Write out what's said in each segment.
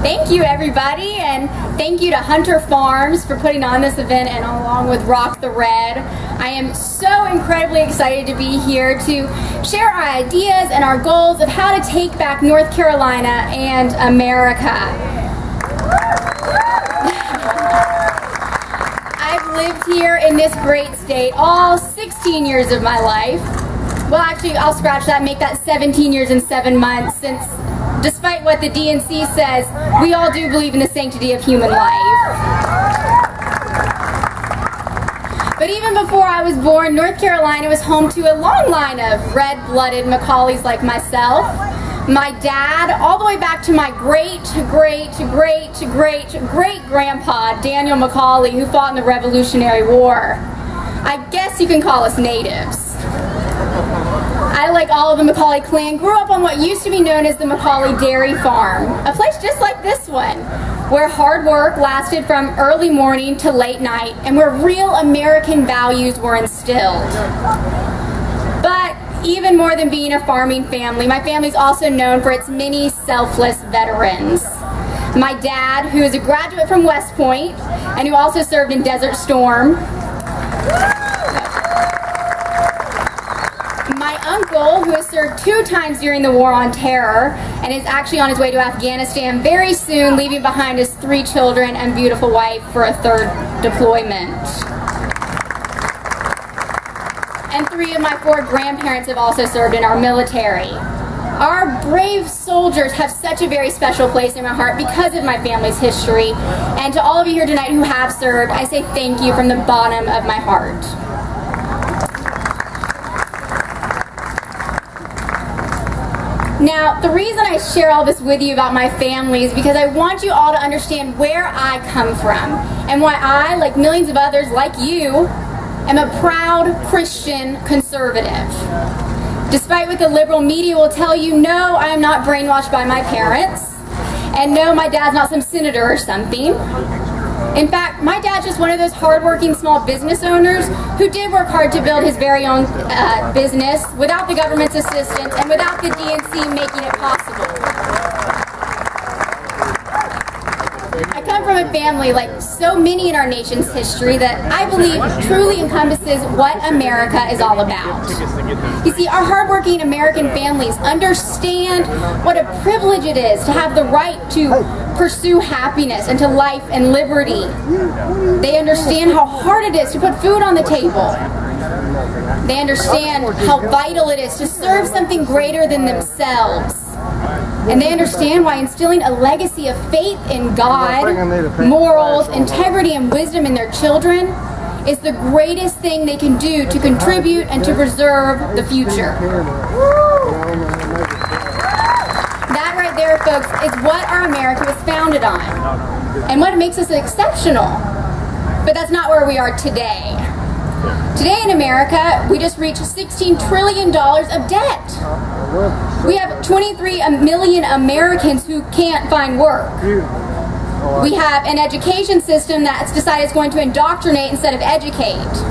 Thank you, everybody, and thank you to Hunter Farms for putting on this event, and along with Rock the Red. I am so incredibly excited to be here to share our ideas and our goals of how to take back North Carolina and America. I've lived here in this great state all 16 years of my life. Well, actually, I'll scratch that and make that 17 years and 7 months, since despite what the DNC says, we all do believe in the sanctity of human life. But even before I was born, North Carolina was home to a long line of red-blooded McAulays like myself. My dad, all the way back to my great-great-great-great-great-grandpa, Daniel McAulay, who fought in the Revolutionary War. I guess you can call us natives. I, like all of the McAulay clan, grew up on what used to be known as the McAulay Dairy Farm, a place just like this one, where hard work lasted from early morning to late night, and where real American values were instilled. But even more than being a farming family, my family's also known for its many selfless veterans. My dad, who is a graduate from West Point, and who also served in Desert Storm. My uncle, who has served 2 times during the War on Terror, and is actually on his way to Afghanistan very soon, leaving behind his 3 children and beautiful wife for a 3rd deployment. And 3 of my 4 grandparents have also served in our military. Our brave soldiers have such a very special place in my heart because of my family's history. And to all of you here tonight who have served, I say thank you from the bottom of my heart. Now, the reason I share all this with you about my family is because I want you all to understand where I come from, and why I, like millions of others like you, am a proud Christian conservative. Despite what the liberal media will tell you, no, I am not brainwashed by my parents, and no, my dad's not some senator or something. In fact, my dad's just one of those hardworking small business owners who did work hard to build his very own business without the government's assistance and without the DNC making it possible. I come from a family, like so many in our nation's history, that I believe truly encompasses what America is all about. You see, our hardworking American families understand what a privilege it is to have the right to pursue happiness and to life and liberty. They understand how hard it is to put food on the table. They understand how vital it is to serve something greater than themselves. And they understand why instilling a legacy of faith in God, morals, integrity, and wisdom in their children is the greatest thing they can do to contribute and to preserve the future. That right there, folks, is what our America was founded on, and what makes us exceptional. But that's not where we are today. Today in America, we just reached $16 trillion of debt. We have 23 million Americans who can't find work. We have an education system that's decided it's going to indoctrinate instead of educate.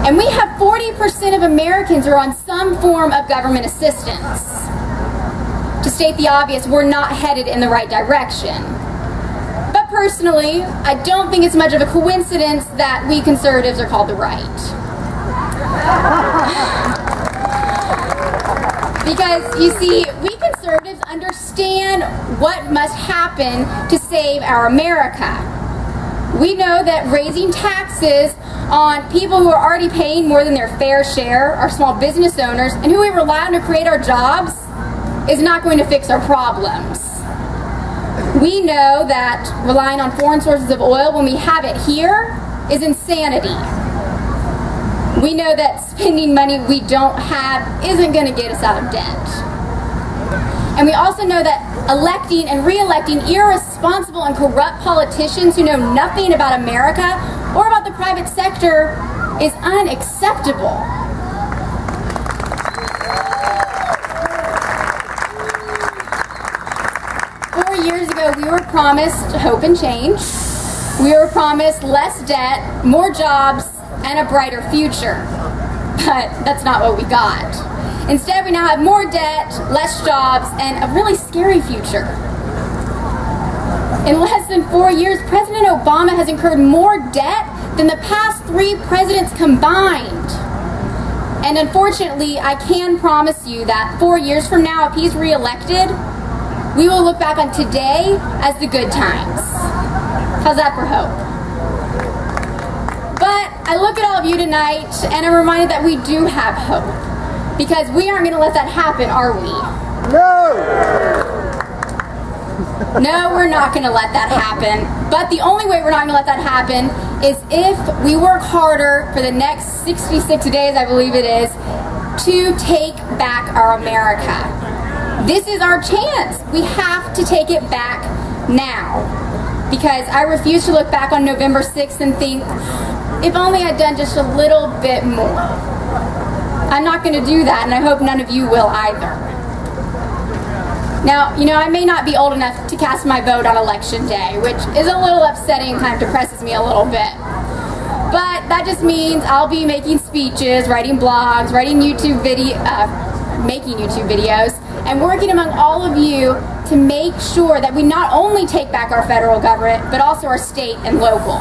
And we have 40% of Americans who are on some form of government assistance. To state the obvious, we're not headed in the right direction. But personally, I don't think it's much of a coincidence that we conservatives are called the right. Because, you see, we conservatives understand what must happen to save our America. We know that raising taxes on people who are already paying more than their fair share, our small business owners, and who we rely on to create our jobs, is not going to fix our problems. We know that relying on foreign sources of oil when we have it here is insanity. We know that spending money we don't have isn't going to get us out of debt. And we also know that electing and re-electing irresponsible and corrupt politicians who know nothing about America or about the private sector is unacceptable. Years ago, we were promised hope and change. We were promised less debt, more jobs, and a brighter future. But that's not what we got. Instead, we now have more debt, less jobs, and a really scary future. In less than 4 years, President Obama has incurred more debt than the past 3 presidents combined. And unfortunately, I can promise you that 4 years from now, if he's reelected, we will look back on today as the good times. How's that for hope? But I look at all of you tonight, and I'm reminded that we do have hope. Because we aren't going to let that happen, are we? No, we're not going to let that happen. But the only way we're not going to let that happen is if we work harder for the next 66 days, I believe it is, to take back our America. This is our chance. We have to take it back now. Because I refuse to look back on November 6th and think, if only I'd done just a little bit more. I'm not going to do that, and I hope none of you will either. Now, I may not be old enough to cast my vote on Election Day, which is a little upsetting and kind of depresses me a little bit. But that just means I'll be making speeches, writing blogs, making YouTube videos, and working among all of you to make sure that we not only take back our federal government, but also our state and local.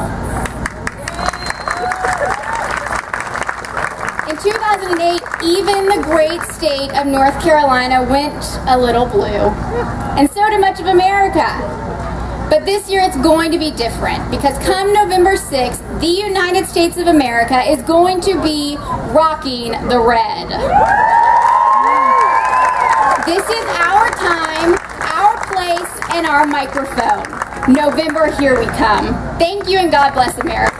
In 2008, even the great state of North Carolina went a little blue, and so did much of America. But this year it's going to be different, because come November 6th, the United States of America is going to be rocking the red. This is our time, our place, and our microphone. November, here we come. Thank you, and God bless America.